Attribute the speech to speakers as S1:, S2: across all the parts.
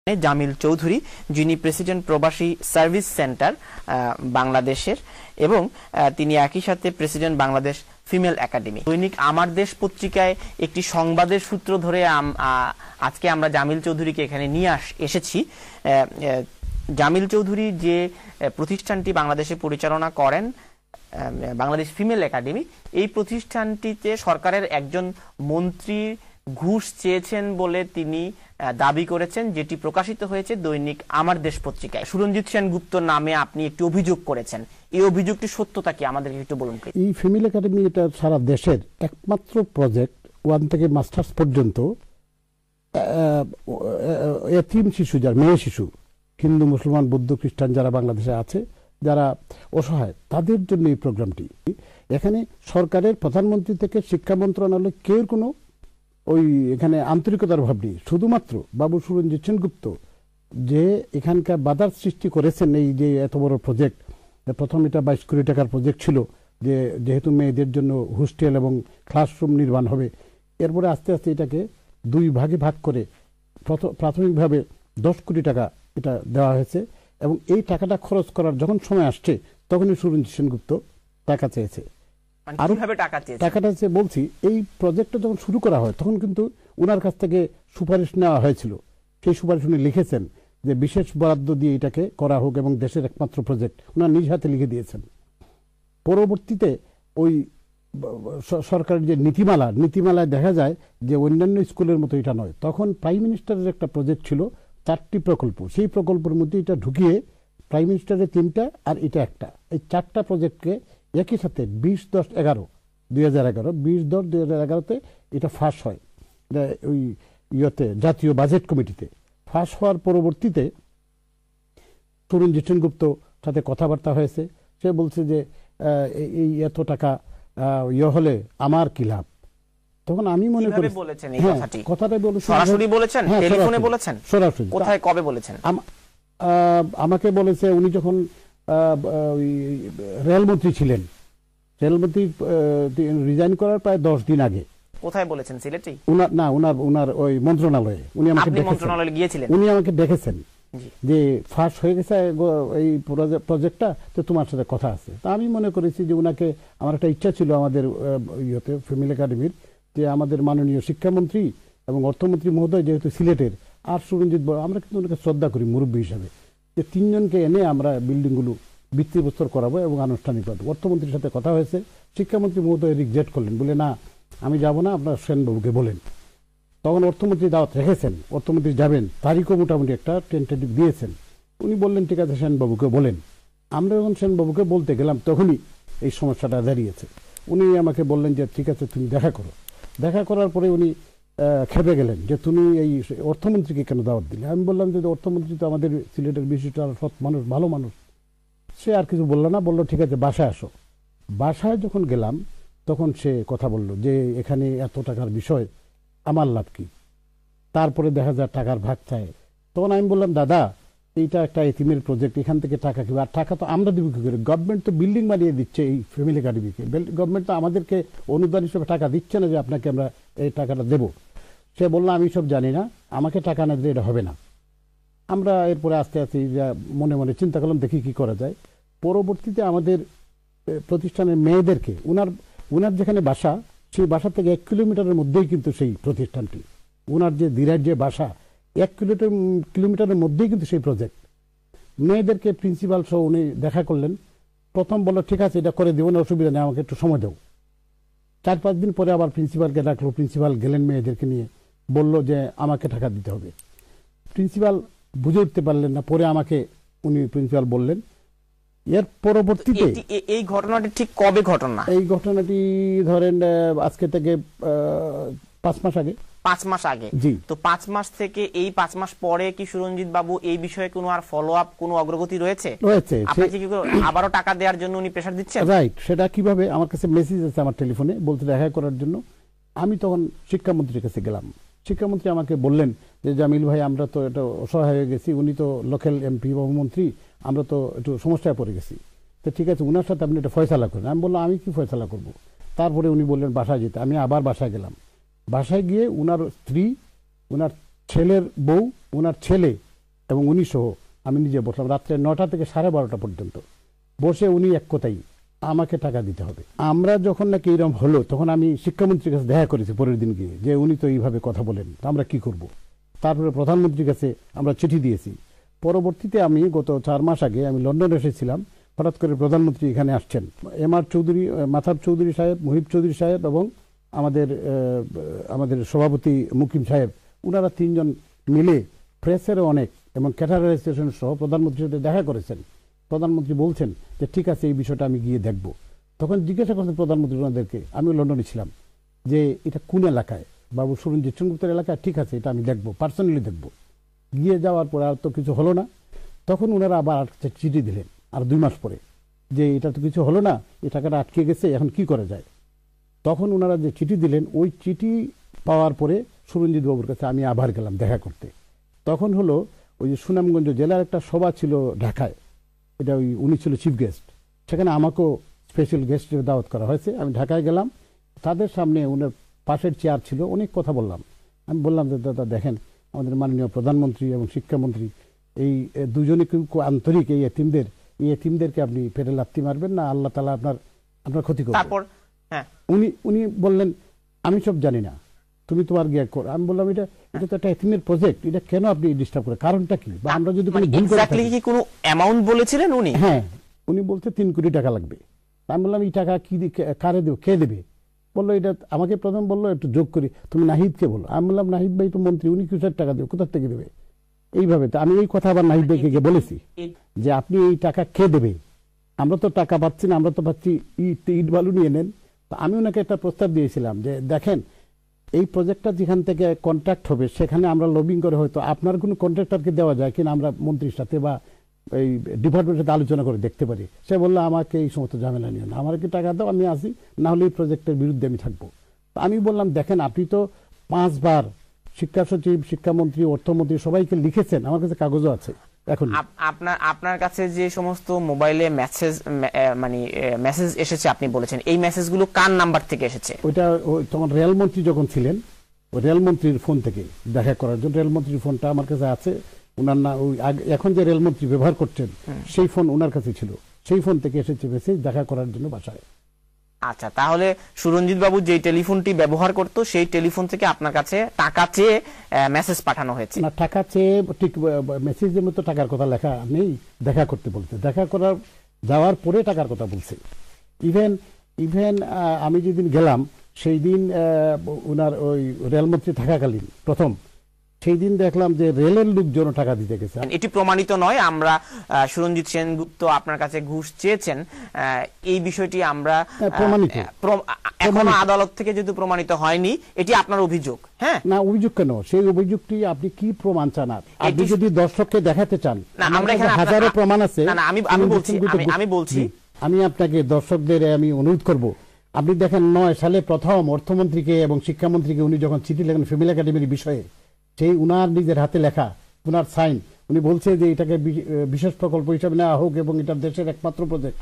S1: জামিল চৌধুরী, যিনি প্রেসিডেন্ট প্রবাসী service centre বাংলাদেশের, এবং তিনি একই সাথে প্রেসিডেন্ট বাংলাদেশ ফিমেল একাডেমি। দৈনিক আমার দেশ পত্রিকায় একটি সংবাদের সূত্র ধরে আজকে আমরা জামিল চৌধুরীকে এখানে নিয়ে এসেছি। জামিল চৌধুরী যে প্রতিষ্ঠানটি বাংলাদেশে পরিচালনা করেন, বাংলাদেশ ফিমেল একাডেমি, এই প্রতিষ্ঠানটিতে সরকারের একজন মন্ত্রী ঘুষ চেয়েছেন বলে তিনি দাবি করেছেন, যেটি প্রকাশিত হয়েছে দৈনিক আমার দেশ পত্রিকায়। সুরঞ্জিত সেনগুপ্ত নামে আপনি একটি অভিযোগ করেছেন, এই অভিযোগটি সত্যতা কি আমাদেরকে একটু বলুন।
S2: এই ফিমেল একাডেমি এটা সারা দেশের একমাত্র প্রজেক্ট, 1 থেকে মাস্টার্স পর্যন্ত এতিম শিশু, যারা মেয়ে শিশু, হিন্দু মুসলমান বৌদ্ধ খ্রিস্টান যারা বাংলাদেশে আছে, যারা অসহায়, তাদের জন্য এই প্রোগ্রামটি। এখানে সরকারের প্রধানমন্ত্রী থেকে শিক্ষা মন্ত্রণালয় কেউ কোনো এখানে আন্তরিকতার ভাব নেই। শুধুমাত্র বাবু সুরঞ্জিত সেনগুপ্ত যে এখানকার বাধার সৃষ্টি করেছেন, এই যে এত বড় প্রজেক্ট। প্রথম এটা 22 কোটি টাকার প্রজেক্ট ছিল, যেহেতু মেয়েদের জন্য হোস্টেল এবং ক্লাসরুম নির্মাণ হবে। এরপরে আস্তে আস্তে এটাকে 2 ভাগে ভাগ করে প্রাথমিকভাবে 10 কোটি টাকা এটা দেওয়া হয়েছে, এবং এই টাকাটা খরচ করার যখন সময় আসছে তখনই সুরঞ্জিত সেনগুপ্ত টাকা চেয়েছে। টাকাটা বলছি, এই প্রজেক্টটা যখন শুরু করা হয় তখন কিন্তু ওনার কাছ থেকে সুপারিশ নেওয়া হয়েছিল। সেই সুপারিশ উনি লিখেছেন যে বিশেষ বরাদ্দ দিয়ে এটাকে করা হোক এবং দেশের একমাত্র প্রজেক্ট, ওনার নিজ হাতে লিখে দিয়েছেন। পরবর্তীতে ওই সরকারের যে নীতিমালায় দেখা যায় যে অন্যান্য স্কুলের মতো এটা নয়। তখন প্রাইম মিনিস্টারের একটা প্রজেক্ট ছিল, 4টি প্রকল্প, সেই প্রকল্পের মধ্যে এটা ঢুকিয়ে প্রাইম মিনিস্টারের 3টা আর এটা একটা, এই 4টা প্রজেক্টকে একই সাথে 20-10-11-2011-2010-2011-তে এটা ফাঁস হয় ওই জাতীয় বাজেট কমিটিতে। ফাঁস হওয়ার পরবর্তীতে সুরঞ্জিত সেনগুপ্ত সাথে কথাবার্তা হয়েছে। সে বলছে যে এই এত টাকা হলে আমার কি লাভ। তখন আমি মনে করি কথাটাই সরাসরি
S1: কোথায় কবে বলেছেন?
S2: আমাকে বলেছে উনি যখন রেলমন্ত্রী ছিলেন, রেলমন্ত্রী রিজাইন করার প্রায় 10 দিন আগে।
S1: কোথায় বলেছেন? সিলেটে?
S2: উনার ওই মন্ত্রণালয়ে। উনি আমাকে ডেকেছেন যে ফাঁস হয়ে গেছে এই প্রজেক্টটা, তো তোমার সাথে কথা আছে। তা আমি মনে করেছি যে উনাকে, আমার একটা ইচ্ছা ছিল আমাদের ফিমেল একাডেমির, যে আমাদের মাননীয় শিক্ষামন্ত্রী এবং অর্থমন্ত্রী মহোদয় যেহেতু সিলেটের, আর সুরঞ্জিত, আমরা কিন্তু ওনাকে শ্রদ্ধা করি মুরব্বী হিসাবে, যে 3 জনকে এনে আমরা বিল্ডিংগুলো ভিত্তিপ্রস্তর করাবো এবং আনুষ্ঠানিক করবো। অর্থমন্ত্রীর সাথে কথা হয়েছে, শিক্ষামন্ত্রী মহোদয় রিজেক্ট করলেন, বলে না আমি যাব না, আপনার সেনবাবুকে বলেন। তখন অর্থমন্ত্রী দাওয়াত রেখেছেন, অর্থমন্ত্রী যাবেন, তারিখও মোটামুটি একটা টেন্টেটিভ দিয়েছেন। উনি বললেন ঠিক আছে সেনবাবুকে বলেন। আমরা যখন সেনবাবুকে বলতে গেলাম তখনই এই সমস্যাটা দাঁড়িয়েছে। উনি আমাকে বললেন যে ঠিক আছে তুমি দেখা করো। দেখা করার পরে উনি খেপে গেলেন যে তুমি এই অর্থমন্ত্রীকে কেন দাওয়াত দিলে। আমি বললাম যে অর্থমন্ত্রী তো আমাদের সিলেটের বিশিষ্ট সৎ মানুষ, ভালো মানুষ। সে আর কিছু বললো না, বললো ঠিক আছে বাসায় আসো। বাসায় যখন গেলাম তখন সে কথা বলল যে এখানে এত টাকার বিষয়, আমার লাভ কি। তারপরে দেখা যায় টাকার ভাগ চায়। তখন আমি বললাম দাদা এইটা একটা এতিমের প্রজেক্ট, এখান থেকে টাকা কি, আর টাকা তো আমরা দিব কি করে, গভর্নমেন্ট তো বিল্ডিং বানিয়ে দিচ্ছে এই ফ্যামিলি একাডেমিকে, গভর্নমেন্ট তো আমাদেরকে অনুদান হিসেবে টাকা দিচ্ছে না যে আপনাকে আমরা এই টাকাটা দেব। সে বললো আমি সব জানি না, আমাকে টাকা না দিলে এটা হবে না। আমরা এরপরে আস্তে আস্তে মনে মনে চিন্তা করলাম দেখি কি করা যায়। পরবর্তীতে আমাদের প্রতিষ্ঠানের মেয়েদেরকে, উনার যেখানে বাসা, সেই বাসা থেকে 1 কিলোমিটারের মধ্যেই কিন্তু সেই প্রতিষ্ঠানটি, উনার যে দিরার যে বাসা 1 কিলোমিটারের মধ্যেই কিন্তু সেই প্রজেক্ট। মেয়েদেরকে প্রিন্সিপাল সহ উনি দেখা করলেন। প্রথম বলল ঠিক আছে এটা করে দেবো না, অসুবিধা নেই, আমাকে একটু সময় দেবো। 4-5 দিন পরে আবার প্রিন্সিপালকে ডাকলো। প্রিন্সিপাল গেলেন মেয়েদেরকে নিয়ে, বলল যে আমাকে টাকা দিতে হবে। প্রিন্সিপাল বুঝে উঠতে পারলেন না, পরে আমাকে উনি প্রিন্সিপাল বললেন। এর পরবর্তীতে
S1: এই ঘটনাটি ঠিক কবে ঘটনা?
S2: এই ঘটনাটি ধরেন আজকে থেকে 5 মাস আগে।
S1: 5 মাস আগে? জি। তো 5 মাস থেকে এই 5 মাস পরে কি সুরঞ্জিত বাবু এই বিষয়ে কোনো আর ফলো আপ, কোনো অগ্রগতি রয়েছে? আপনাকে কি আবারও টাকা দেওয়ার জন্য উনি প্রেসার দিচ্ছেন?
S2: রাইট। সেটা কিভাবে, আমার কাছে মেসেজ আছে আমার টেলিফোনে, বলতে দেখা করার জন্য। আমি তখন শিক্ষামন্ত্রীর কাছে গেলাম। শিক্ষামন্ত্রী আমাকে বললেন যে জামিল ভাই আমরা তো এটা অসহায় হয়ে গেছি, উনি তো লোকাল এমপি বা মন্ত্রী, আমরা তো একটু সমস্যায় পড়ে গেছি, তো ঠিক আছে উনার সাথে আপনি এটা ফয়সালা করেন। আমি বললাম আমি কি ফয়সালা করব। তারপরে উনি বললেন বাসায় যেতে। আমি আবার বাসায় গেলাম। বাসায় গিয়ে উনার স্ত্রী, উনার ছেলের বউ, উনার ছেলে এবং উনি সহ আমি নিজে বসলাম রাত্রে 9টা থেকে 12:30 পর্যন্ত বসে উনি এক কথাই আমাকে টাকা দিতে হবে। আমরা যখন নাকি এরকম হলো তখন আমি শিক্ষামন্ত্রীর কাছে দেখা করেছি পরের দিন গিয়ে, যে উনি তো এইভাবে কথা বলেন, আমরা কি করব। তারপরে প্রধানমন্ত্রীর কাছে আমরা চিঠি দিয়েছি। পরবর্তীতে আমি গত 4 মাস আগে আমি লন্ডনে এসেছিলাম, হঠাৎ করে প্রধানমন্ত্রী এখানে আসছেন, এমআর চৌধুরী, মাথাব চৌধুরী সাহেব, মুহিব চৌধুরী সাহেব এবং আমাদের সভাপতি মুকিম সাহেব, ওনারা 3 জন মিলে প্রেসেরও অনেক এবং ক্যাটার অ্যাসোসিয়েশন সহ প্রধানমন্ত্রীর সাথে দেখা করেছেন। প্রধানমন্ত্রী বলছেন যে ঠিক আছে এই বিষয়টা আমি গিয়ে দেখব। তখন জিজ্ঞাসা করছেন প্রধানমন্ত্রী ওনাদেরকে, আমি লন্ডনে ছিলাম, যে এটা কোন এলাকায়, বাবু সুরঞ্জিত সেনগুপ্তের এলাকায়, ঠিক আছে এটা আমি দেখব, পার্সোনালি দেখব। গিয়ে যাওয়ার পরে আর তো কিছু হলো না। তখন ওনারা আবার চিঠি দিলেন আর 2 মাস পরে, যে এটা তো কিছু হলো না, এই টাকাটা আটকে গেছে, এখন কি করা যায়। তখন ওনারা যে চিঠি দিলেন, ওই চিঠি পাওয়ার পরে সুরঞ্জিত বাবুর কাছে আমি আবার গেলাম দেখা করতে। তখন হলো ওই যে সুনামগঞ্জ জেলার একটা সভা ছিল ঢাকায়, এটা উনি ছিল চিফ গেস্ট, সেখানে আমাকেও স্পেশাল গেস্ট দাওয়াত করা হয়েছে। আমি ঢাকায় গেলাম, তাদের সামনে ওনার পাশের চেয়ার ছিল, অনেক কথা বললাম। আমি বললাম যে দাদা দেখেন, আমাদের মাননীয় প্রধানমন্ত্রী এবং শিক্ষামন্ত্রী এই দুজনে খুব আন্তরিক, এই এতিমদেরকে আপনি পেটে লাথি মারবেন না, আল্লাহ তাআলা আপনার ক্ষতি করবেন।
S1: তারপর
S2: উনি বললেন আমি সব জানি না, তুমি তোমার গিয়ে কর। আমি বললাম এটা তো একটা এতিমের প্রজেক্ট, এটা কেন আপনি ডিস্টার্ব করেন, কারণটা কি, বা আমরা যদি কোনো ভুল করে থাকি।
S1: কি কোনো অ্যামাউন্ট বলেছিলেন উনি?
S2: হ্যাঁ, উনি বলতে 3 কোটি টাকা লাগবে। আমি বললাম এই টাকা কি কারে দেব, কে দেবে? বললো এটা আমাকে প্রথম বললো একটু যোগ করি, তুমি নাহিদকে বলো। আমি বললাম নাহিদ ভাই তো মন্ত্রী, উনি কিসের টাকা দেবে, কোথা থেকে দেবে? এইভাবে তো আমি এই কথা আবার নাহিদ ভাইকে গিয়ে বলেছি যে আপনি এই টাকা কে দেবে, আমরা তো টাকা পাচ্ছি না, আমরা তো পাচ্ছি ইট বালু নিয়ে নেন। তো আমি ওনাকে একটা প্রস্তাব দিয়েছিলাম যে দেখেন, এই প্রজেক্টটা যেখান থেকে কন্ট্রাক্ট হবে সেখানে আমরা লবিং করে হয়তো আপনার কোনো কন্ট্রাক্টরকে দেওয়া যায় কিনা, আমরা মন্ত্রীর সাথে বা এই ডিপার্টমেন্টের সাথে আলোচনা করে দেখতে পারি। সে বললো আমাকে এই সমস্ত ঝামেলা নিও না, আমাকে টাকা দাও, আমি আসি, না হলে এই প্রজেক্টের বিরুদ্ধে আমি থাকবো। আমি বললাম দেখেন, আপনি তো 5 বার শিক্ষা সচিব, শিক্ষামন্ত্রী, অর্থমন্ত্রী সবাইকে লিখেছেন, আমার কাছে কাগজও আছে। এখন
S1: আপনার কাছে যে সমস্ত মোবাইলে মেসেজ এসেছে আপনি বলেছেন, এই মেসেজগুলো কার নাম্বার থেকে এসেছে?
S2: ওইটা তখন রেলমন্ত্রী যখন ছিলেন, ওই রেলমন্ত্রীর ফোন থেকে দেখা করার জন্য, রেলমন্ত্রীর ফোনটা আমার কাছে আছে। ওনার না ওই এখন যে রেলমন্ত্রী ব্যবহার করছেন সেই ফোন ওনার কাছে ছিল, সেই ফোন থেকে এসেছে মেসেজ দেখা করার জন্য বাসায়।
S1: আচ্ছা, তাহলে সুরঞ্জিত বাবু যে টেলিফোনটি ব্যবহার করতো সেই টেলিফোন থেকে আপনার কাছে টাকা চেয়ে মেসেজ পাঠানো হয়েছে? না,
S2: টাকা চেয়ে ঠিক মেসেজের মতো টাকার কথা লেখা নেই, দেখা করতে বলতে, দেখা করার যাওয়ার পরে টাকার কথা বলছে। ইভেন আমি যেদিন গেলাম সেই দিন ওনার ওই রেলমন্ত্রী থাকাকালীন প্রথম, সেই দিন দেখলাম যে রেলের লোকজন টাকা দিতে গেছে।
S1: এটি প্রমাণিত নয়, আমরা সুরঞ্জিত সেনগুপ্ত আপনার কাছে ঘুষ চেয়েছেন এই বিষয়টি আমরা এখনো আদালত থেকে যেহেতু প্রমাণিত হয়নি, এটি আপনার অভিযোগ। হ্যাঁ, না
S2: অভিযোগ কেন, সেই অভিযোগটি আপনি কি প্রমাণ চান? আপনি যদি দর্শককে দেখাতে চান,
S1: আমরা এখানে
S2: হাজারো প্রমাণ আছে।
S1: আমি বলছি
S2: আমি আপনাকে দর্শকদের আমি অনুরোধ করব, আপনি দেখেন 9 সালে প্রথম অর্থমন্ত্রীকে এবং শিক্ষামন্ত্রীকে উনি যখন চিঠি লেখেন ফিমেল একাডেমির বিষয়ে, সেই উনার নিজের হাতে লেখা, উনার সাইন, উনি বলছে যে এটাকে বিশেষ প্রকল্প হিসাবে নেওয়া হোক এবং এটা দেশের একমাত্র প্রজেক্ট।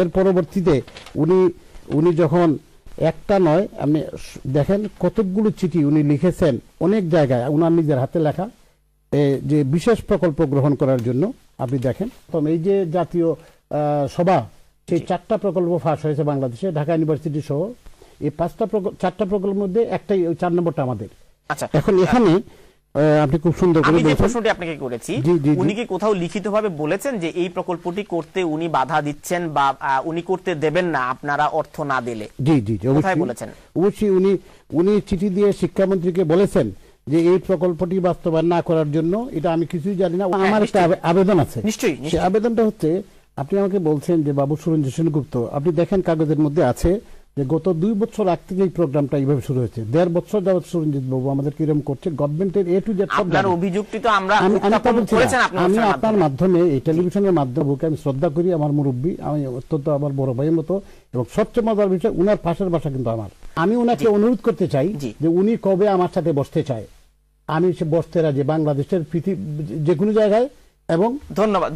S2: এর পরবর্তীতে উনি যখন একটা নয়, আপনি দেখেন কতগুলো চিঠি উনি লিখেছেন অনেক জায়গায়, উনার নিজের হাতে লেখা, যে বিশেষ প্রকল্প গ্রহণ করার জন্য। আপনি দেখেন এই যে জাতীয় সভা, সেই 4টা প্রকল্প ফাঁস হয়েছে বাংলাদেশে, ঢাকা ইউনিভার্সিটি সহ। এই 4টা প্রকল্পের মধ্যে একটাই, ওই 4 নম্বরটা আমাদের।
S1: আচ্ছা,
S2: এখন এখানে আপনি খুব সুন্দর করে
S1: যে প্রশ্নটি আপনাকে করেছি, উনি কি কোথাও লিখিতভাবে বলেছেন যে এই প্রকল্পটি করতে উনি বাধা দিচ্ছেন বা উনি করতে দেবেন না আপনারা অর্থ না দিলে?
S2: জি জি,
S1: কোথায় বলেছেন?
S2: অবশ্যই উনি চিঠি দিয়ে শিক্ষামন্ত্রীকে বলেছেন যে এই প্রকল্পটি বাস্তবায়ন না করার জন্য, এটা আমি কিছুই জানি না, আমার একটা আবেদন আছে।
S1: নিশ্চয়ই,
S2: সেই আবেদনটা হচ্ছে, আপনি আমাকে বলছেন যে বাবু সুরঞ্জিত সেনগুপ্ত, আপনি দেখেন কাগজের মধ্যে আছে যে গত 2 বছর আগ থেকে এই প্রোগ্রামটা এইভাবে শুরু হয়েছে। 1.5 বছর যাবত সুরঞ্জিত বাবু আমাদের কিরকম করছে, গভর্নমেন্টের A to Z সব।
S1: আপনার অভিযুক্তি তো আমরা
S2: আমি আপনার মাধ্যমে, এই টেলিভিশনের মাধ্যমে আমি শ্রদ্ধা করি, আমার মুরব্বী, আমি অত্যন্ত আমার বড় ভাইয়ের মতো, এবং সবচেয়ে মজার বিষয় উনার পাশের বাসা কিন্তু আমার। আমি উনাকে অনুরোধ করতে চাই যে উনি কবে আমার সাথে বসতে চায়, আমি সে বসতে রাজি, বাংলাদেশের যে কোনো জায়গায় এবং
S1: ধন্যবাদ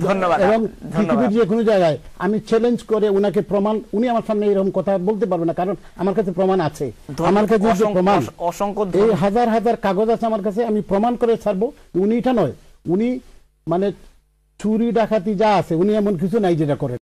S2: এবং পৃথিবীর যে কোনো জায়গায় আমি চ্যালেঞ্জ করে উনাকে প্রমাণ, উনি আমার সামনে এরকম কথা বলতে পারবে না, কারণ আমার কাছে প্রমাণ আছে। আমার কাছে প্রমাণ অসংখ্য, এই হাজার হাজার কাগজ আছে আমার কাছে, আমি প্রমাণ করে ছাড়বো। উনি এটা নয়, উনি মানে চুরি ডাকাতি যা আছে উনি এমন কিছু নাই যেটা করে